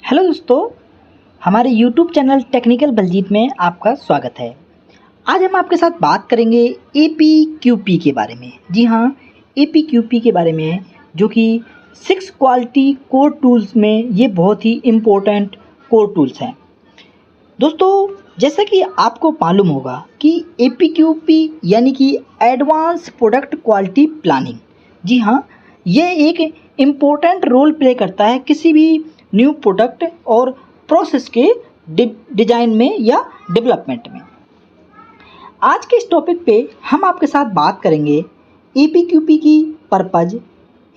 Hello दोस्तों, हमारे YouTube channel technical Baljeet में आपका स्वागत है। आज हम आपके साथ बात करेंगे APQP के बारे में। जी हाँ, APQP के बारे में, जो कि 6 क्वालिटी कोर टूल्स में ये बहुत ही इम्पोर्टेंट कोर टूल्स हैं। दोस्तों, जैसा कि आपको मालूम होगा कि APQP यानी कि एडवांस प्रोडक्ट क्वालिटी प्लानिंग, जी हाँ, ये एक इम्पोर्टेंट रोल प्ले करता है किसी भी न्यू प्रोडक्ट और प्रोसेस के डिजाइन में या डेवलपमेंट में। आज के इस टॉपिक पे हम आपके साथ बात करेंगे APQP की purpose,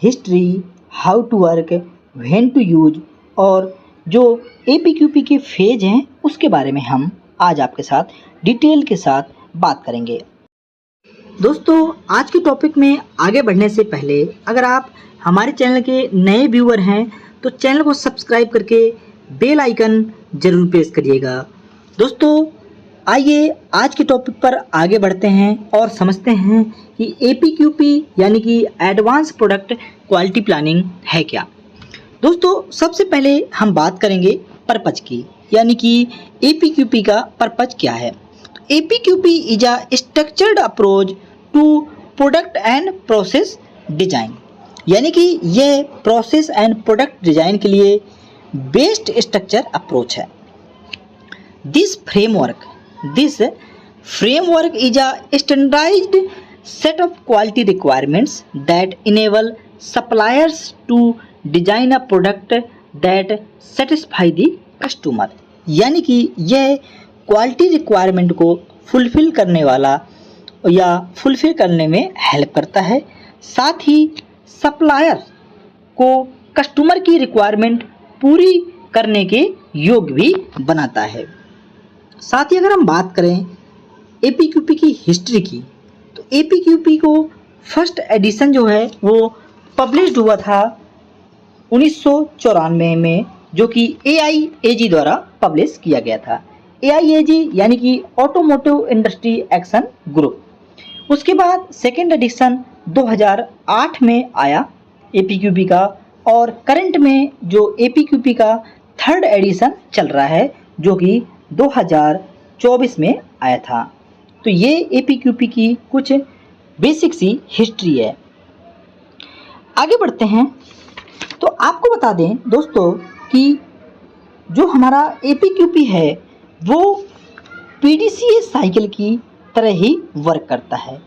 history, how to work, when to use और जो APQP के फेज हैं उसके बारे में हम आज आपके साथ डिटेल के साथ बात करेंगे। दोस्तों, आज के टॉपिक में आगे बढ़ने से पहले अगर आप हमारे चैनल के नए व्यूअर हैं तो चैनल को सब्सक्राइब करके बेल आइकन जरूर प्रेस करिएगा। दोस्तों, आइए आज के टॉपिक पर आगे बढ़ते हैं और समझते हैं कि APQP यानी कि एडवांस प्रोडक्ट क्वालिटी प्लानिंग है क्या। दोस्तों, सबसे पहले हम बात करेंगे पर्पज की, यानी कि APQP का पर्पज क्या है। तो APQP is a structured approach to product and process design, यानी कि यह प्रोसेस एंड प्रोडक्ट डिजाइन के लिए बेस्ट स्ट्रक्चर अप्रोच है। This framework is a standardised set of quality requirements that enable suppliers to design a product that satisfy the customer, यानी कि यह quality requirement को फुलफिल करने वाला या फुलफिल करने में हेल्प करता है, साथ ही सप्लायर को कस्टमर की रिक्वायरमेंट पूरी करने के योग्य भी बनाता है। साथ ही अगर हम बात करें APQP की हिस्ट्री की, तो APQP को फर्स्ट एडिशन जो है वो पब्लिश्ड हुआ था 1994 में, जो कि AIAG द्वारा पब्लिश किया गया था। AIAG यानी कि ऑटोमोटिव इंडस्ट्री एक्शन ग्रुप। उसके बाद सेकेंड एडिशन 2008 में आया APQP का, और करंट में जो APQP का थर्ड एडिशन चल रहा है जो कि 2024 में आया था। तो ये APQP की कुछ बेसिक सी हिस्ट्री है। आगे बढ़ते हैं तो आपको बता दें दोस्तों कि जो हमारा APQP है वो PDCA साइकिल की तरह ही वर्क करता है।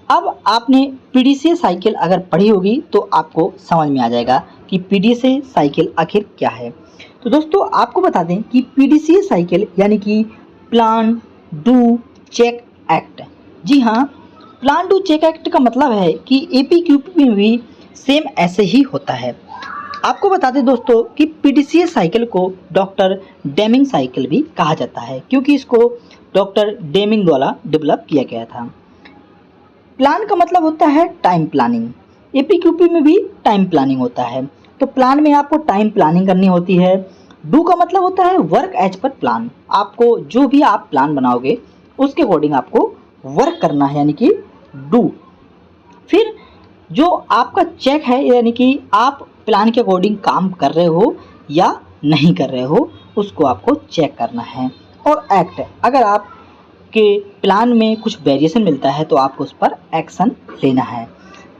अब आपने PDCA साइकिल अगर पढ़ी होगी तो आपको समझ में आ जाएगा कि PDCA साइकिल आखिर क्या है। तो दोस्तों, आपको बता दें कि PDCA साइकिल यानी कि प्लान, डू, चेक, एक्ट। जी हाँ, प्लान, डू, चेक, एक्ट का मतलब है कि APQP में भी सेम ऐसे ही होता है। आपको बता दें दोस्तों कि PDCA साइकिल को डॉक्टर डेमिंग साइकिल भी कहा जाता है, क्योंकि इसको डॉक्टर डेमिंग द्वारा डेवलप किया गया था। प्लान का मतलब होता है टाइम प्लानिंग। APQP में भी टाइम प्लानिंग होता है। तो प्लान में आपको टाइम प्लानिंग करनी होती है। डू का मतलब होता है वर्क एज पर प्लान। आपको जो भी आप प्लान बनाओगे उसके अकॉर्डिंग आपको वर्क करना है, यानी कि डू। फिर जो आपका चेक है, यानी कि आप प्लान के अकॉर्डिंग काम कर रहे हो या नहीं कर रहे हो, उसको आपको चेक करना है। और एक्ट, अगर आप के प्लान में कुछ वेरिएशन मिलता है तो आपको उस पर एक्शन लेना है।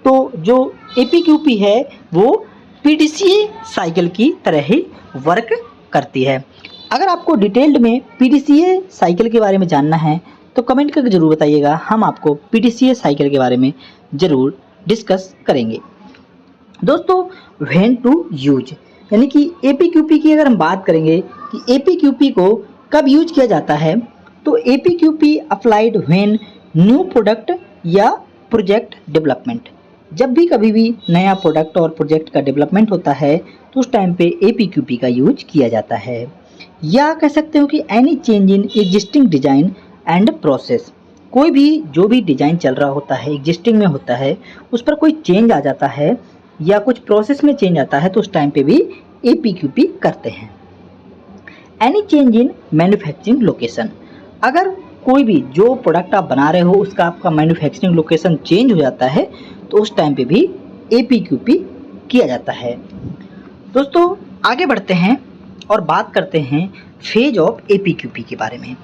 तो जो APQP है वो PDCA साइकिल की तरह ही वर्क करती है। अगर आपको डिटेल्ड में PDCA साइकिल के बारे में जानना है तो कमेंट करके ज़रूर बताइएगा, हम आपको PDCA साइकिल के बारे में ज़रूर डिस्कस करेंगे। दोस्तों, व्हेन टू यूज, यानी कि APQP की अगर हम बात करेंगे कि APQP को कब यूज किया जाता है, तो APQP applied when new product या प्रोजेक्ट डेवलपमेंट। जब भी कभी भी नया प्रोडक्ट और प्रोजेक्ट का डेवलपमेंट होता है तो उस टाइम पे APQP का यूज किया जाता है। या कह सकते हो कि any change in existing design and process, कोई भी जो भी डिजाइन चल रहा होता है, एग्जिस्टिंग में होता है, उस पर कोई चेंज आ जाता है या कुछ प्रोसेस में चेंज आता है तो उस टाइम पे भी APQP करते हैं। Any change in manufacturing location, अगर कोई भी जो प्रोडक्ट आप बना रहे हो उसका आपका मैन्युफैक्चरिंग लोकेशन चेंज हो जाता है तो उस टाइम पे भी APQP किया जाता है। दोस्तों, आगे बढ़ते हैं और बात करते हैं फेज ऑफ एपीक्यूपी के बारे में।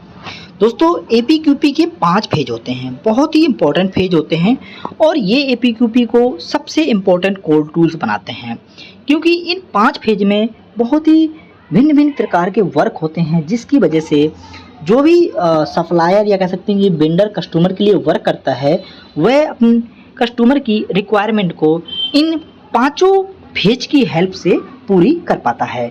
दोस्तों एपीक्यूपी के 5 फेज होते हैं, बहुत ही इंपॉर्टेंट फेज होते हैं और ये एपीक्यूपी को सबसे इम्पोर्टेंट कोर टूल्स बनाते हैं, क्योंकि इन 5 फेज में बहुत ही भिन्न भिन्न प्रकार के वर्क होते हैं, जिसकी वजह से जो भी सप्लायर या कह सकते हैं कि वेंडर कस्टमर के लिए वर्क करता है, वह अपने कस्टमर की रिक्वायरमेंट को इन 5 फेज की हेल्प से पूरी कर पाता है।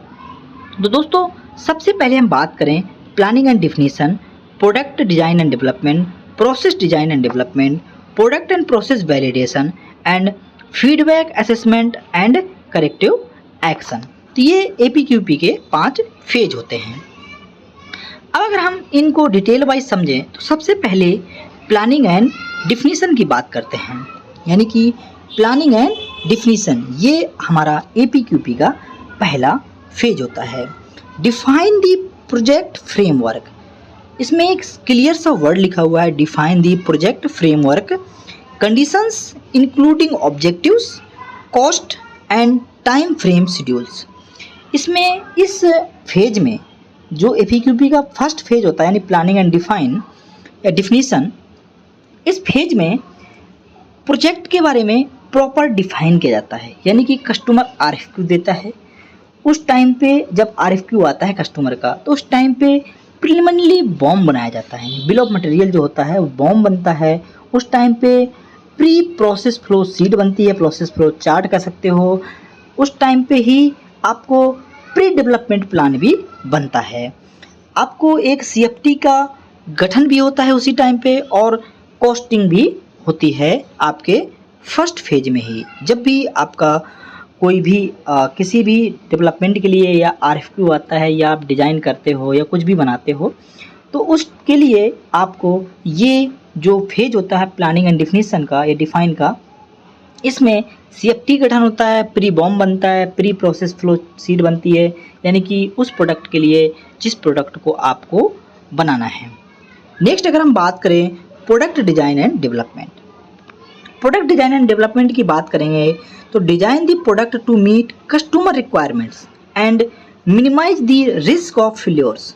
तो दोस्तों सबसे पहले हम बात करें planning and definition, product design and development, process design and development, product and process validation and feedback assessment and corrective action. तो ये एपीक्यूपी के 5 फेज होते हैं। अब अगर हम इनको डिटेल वाइज समझें तो सबसे पहले प्लानिंग एंड डिफिनीशन की बात करते हैं, यानी कि प्लानिंग एंड डिफिनीशन ये हमारा एपीक्यूपी का पहला फेज होता है। डिफाइन द प्रोजेक्ट फ्रेमवर्क, इसमें एक क्लियर सा वर्ड लिखा हुआ है, define the project framework, conditions including objectives, cost and time frame schedules. इसमें इस फेज में जो एपीक्यूपी का फर्स्ट फेज होता है यानी प्लानिंग एंड डिफाइन या डिफिनीशन, इस फेज में प्रोजेक्ट के बारे में प्रॉपर डिफाइन किया जाता है, यानी कि कस्टमर आरएफक्यू देता है, उस टाइम पे जब आरएफक्यू आता है कस्टमर का तो उस टाइम पे प्रिलिमिनरी बॉम्ब बनाया जाता है, बिल ऑफ मटेरियल जो होता है वो बॉम्ब बनता है। उस टाइम पे प्री प्रोसेस फ्लो शीट बनती है, प्रोसेस फ्लो चार्ट कह सकते हो। उस टाइम पे ही आपको प्री डेवलपमेंट प्लान भी बनता है, आपको एक सीएफटी का गठन भी होता है उसी टाइम पे और कॉस्टिंग भी होती है आपके फर्स्ट फेज में ही। जब भी आपका कोई भी किसी भी डेवलपमेंट के लिए या आरएफक्यू आता है या आप डिज़ाइन करते हो या कुछ भी बनाते हो, तो उसके लिए आपको ये जो फेज होता है प्लानिंग एंड डिफिनीशन का या डिफाइन का, इसमें सीएफटी गठन होता है, प्री बॉम्ब बनता है, प्री प्रोसेस फ्लो शीट बनती है, यानी कि उस प्रोडक्ट के लिए जिस प्रोडक्ट को आपको बनाना है। नेक्स्ट अगर हम बात करें product design and development, product design and development की बात करेंगे तो design the product to meet customer requirements and minimise the risk of failures.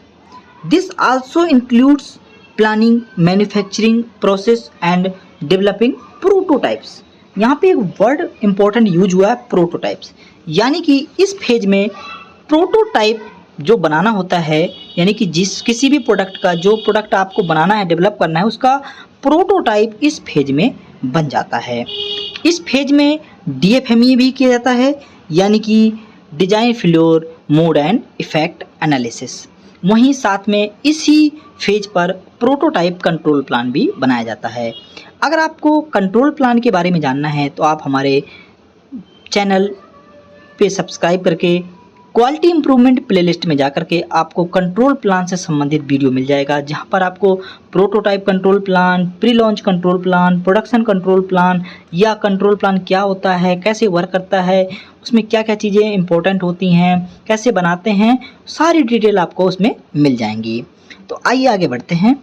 This also includes planning, manufacturing process and developing prototypes. यहाँ पे एक वर्ड इंपॉर्टेंट यूज हुआ है, prototypes, यानी कि इस फेज में प्रोटोटाइप जो बनाना होता है, यानी कि किसी भी प्रोडक्ट का जो प्रोडक्ट आपको बनाना है, डेवलप करना है, उसका प्रोटोटाइप इस फेज में बन जाता है। इस फेज में डीएफएमई भी किया जाता है, यानी कि design floor mode and effect analysis. वहीं साथ में इसी फेज पर प्रोटोटाइप कंट्रोल प्लान भी बनाया जाता है। अगर आपको कंट्रोल प्लान के बारे में जानना है तो आप हमारे चैनल पे सब्सक्राइब करके क्वालिटी इंप्रूवमेंट प्लेलिस्ट में जाकर के आपको कंट्रोल प्लान से संबंधित वीडियो मिल जाएगा, जहां पर आपको prototype control plan, pre launch control plan, production control plan या कंट्रोल प्लान क्या होता है, कैसे वर्क करता है, उसमें क्या क्या चीज़ें इंपॉर्टेंट होती हैं, कैसे बनाते हैं, सारी डिटेल आपको उसमें मिल जाएंगी। तो आइए आगे बढ़ते हैं।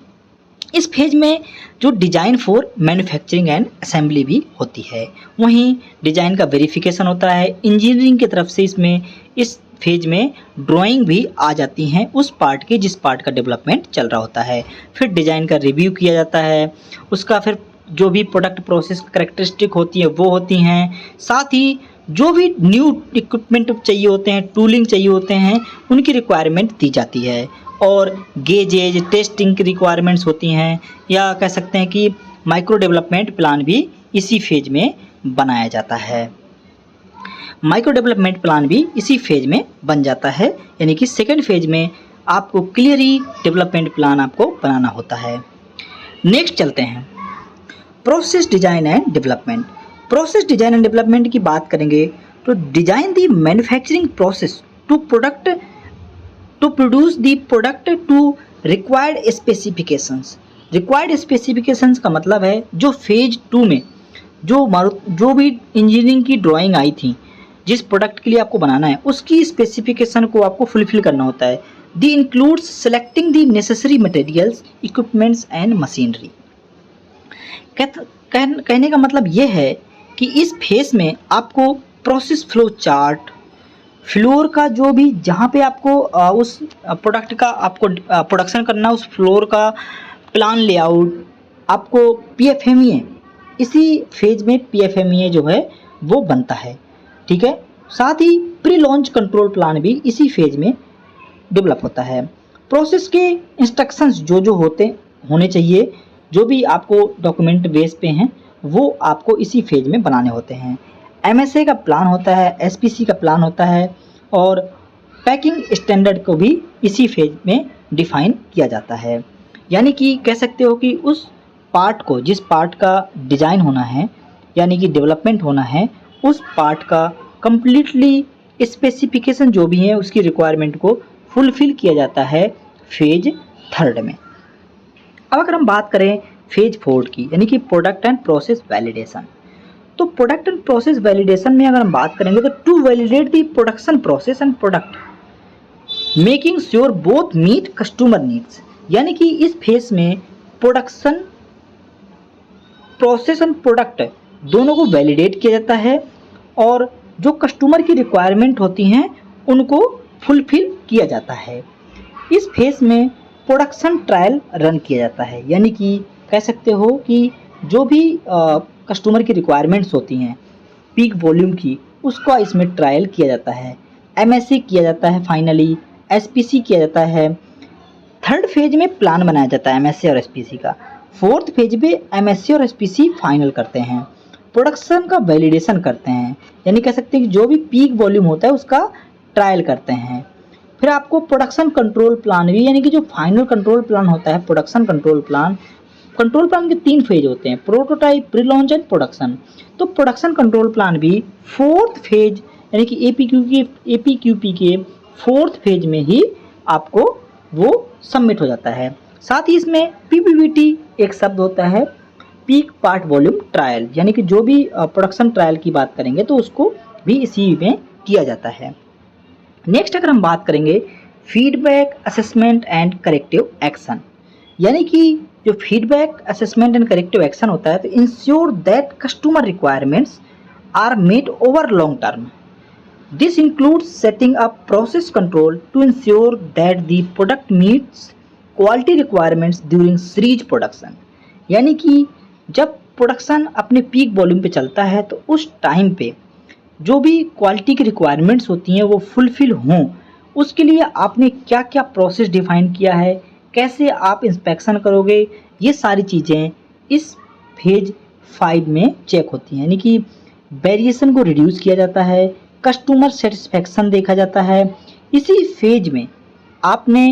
इस फेज में जो design for manufacturing and assembly भी होती है, वहीं डिज़ाइन का वेरिफिकेशन होता है। इंजीनियरिंग की तरफ से इसमें इस फेज में ड्राइंग भी आ जाती हैं उस पार्ट की जिस पार्ट का डेवलपमेंट चल रहा होता है। फिर डिज़ाइन का रिव्यू किया जाता है, उसका फिर जो भी प्रोडक्ट प्रोसेस कैरेक्टरिस्टिक होती है वो होती हैं, साथ ही जो भी न्यू इक्विपमेंट चाहिए होते हैं, टूलिंग चाहिए होते हैं, उनकी रिक्वायरमेंट दी जाती है। और गेजेज टेस्टिंग की रिक्वायरमेंट्स होती हैं, या कह सकते हैं कि माइक्रो डेवलपमेंट प्लान भी इसी फेज में बनाया जाता है। माइक्रो डेवलपमेंट प्लान भी इसी फेज में बन जाता है, यानी कि सेकेंड फेज में आपको क्लियरली डेवलपमेंट प्लान आपको बनाना होता है। नेक्स्ट चलते हैं process design and development. Process design and development की बात करेंगे तो design the manufacturing process to produce the product to required specifications. Required specifications का मतलब है जो फेज 2 में जो भी इंजीनियरिंग की ड्राइंग आई थी, जिस प्रोडक्ट के लिए आपको बनाना है उसकी स्पेसिफिकेशन को आपको फुलफिल करना होता है। The includes selecting the necessary materials, equipments and machinery. कहने का मतलब ये है कि इस फेज में आपको प्रोसेस फ्लो चार्ट, फ्लोर का जो भी जहाँ पे आपको उस प्रोडक्ट का आपको प्रोडक्शन करना, उस फ्लोर का प्लान लेआउट आपको पीएफएमईए, इसी फेज में पीएफएमईए जो है वो बनता है। ठीक है, साथ ही प्री लॉन्च कंट्रोल प्लान भी इसी फेज में डेवलप होता है। प्रोसेस के इंस्ट्रक्शंस जो जो होने चाहिए, जो भी आपको डॉक्यूमेंट बेस पे हैं, वो आपको इसी फेज में बनाने होते हैं। एमएसए का प्लान होता है, एसपीसी का प्लान होता है, और पैकिंग स्टैंडर्ड को भी इसी फेज में डिफाइन किया जाता है। यानी कि कह सकते हो कि उस पार्ट को, जिस पार्ट का डिज़ाइन होना है यानी कि डेवलपमेंट होना है, उस पार्ट का कंप्लीटली स्पेसिफिकेशन जो भी है उसकी रिक्वायरमेंट को फुलफिल किया जाता है फेज 3 में। अब अगर हम बात करें फेज 4 की, यानी कि प्रोडक्ट एंड प्रोसेस वैलिडेशन, तो प्रोडक्ट एंड प्रोसेस वैलिडेशन में अगर हम बात करेंगे तो to validate the production process and product making sure both meet customer needs, यानी कि इस फेज में प्रोडक्शन प्रोसेस एंड प्रोडक्ट दोनों को वैलिडेट किया जाता है और जो कस्टमर की रिक्वायरमेंट होती हैं उनको फुलफिल किया जाता है। इस फेज में प्रोडक्शन ट्रायल रन किया जाता है, यानी कि कह सकते हो कि जो भी कस्टमर की रिक्वायरमेंट्स होती हैं पीक वॉल्यूम की, उसका इसमें ट्रायल किया जाता है। एमएससी किया जाता है, फाइनली एसपीसी किया जाता है। 3rd फेज में प्लान बनाया जाता है एमएससी और एसपीसी का। 4th फेज में एमएससी और एसपीसी फाइनल करते हैं, प्रोडक्शन का वैलिडेशन करते हैं, यानी कह सकते हैं कि जो भी पीक वॉल्यूम होता है उसका ट्रायल करते हैं। फिर आपको प्रोडक्शन कंट्रोल प्लान भी, यानी कि जो फाइनल कंट्रोल प्लान होता है प्रोडक्शन कंट्रोल प्लान के 3 फेज होते हैं, prototype, pre launch and production. तो प्रोडक्शन कंट्रोल प्लान भी 4th फेज यानी कि एपीक्यूपी के 4th फेज में ही आपको वो सबमिट हो जाता है। साथ ही इसमें पीपीवीटी एक शब्द होता है, पीक पार्ट वॉल्यूम ट्रायल, यानी कि जो भी प्रोडक्शन ट्रायल की बात करेंगे तो उसको भी इसी में किया जाता है। नेक्स्ट अगर हम बात करेंगे feedback assessment and corrective action, यानी कि जो feedback assessment and corrective action होता है तो ensure that customer requirements are met over long term. This includes setting up process control to ensure that the product meets quality requirements during series production, यानी कि जब production अपने peak volume पे चलता है तो उस टाइम पे जो भी क्वालिटी की रिक्वायरमेंट्स होती हैं वो फुलफिल हों, उसके लिए आपने क्या क्या प्रोसेस डिफाइन किया है, कैसे आप इंस्पेक्शन करोगे, ये सारी चीज़ें इस फेज 5 में चेक होती हैं। यानी कि वेरिएशन को रिड्यूस किया जाता है, कस्टमर सेटिस्फेक्शन देखा जाता है। इसी फेज में आपने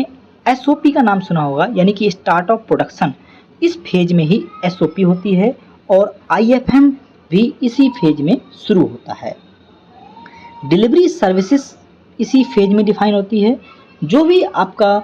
एसओपी का नाम सुना होगा, यानी कि स्टार्ट ऑफ प्रोडक्शन, इस फेज में ही एसओपी होती है और आईएफएम भी इसी फेज में शुरू होता है। डिलीवरी सर्विसेज इसी फेज में डिफाइन होती है। जो भी आपका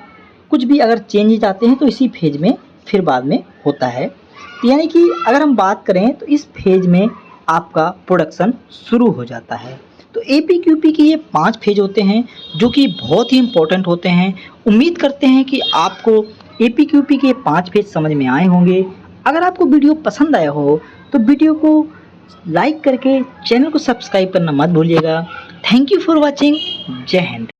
कुछ भी अगर चेंजेज आते हैं तो इसी फेज में फिर बाद में होता है। तो यानी कि अगर हम बात करें तो इस फेज में आपका प्रोडक्शन शुरू हो जाता है। तो एपीक्यूपी की ये 5 फेज होते हैं जो कि बहुत ही इंपॉर्टेंट होते हैं। उम्मीद करते हैं कि आपको एपीक्यूपी के 5 फेज समझ में आए होंगे। अगर आपको वीडियो पसंद आया हो तो वीडियो को लाइक करके चैनल को सब्सक्राइब करना मत भूलिएगा। Thank you for watching. जय हिंद।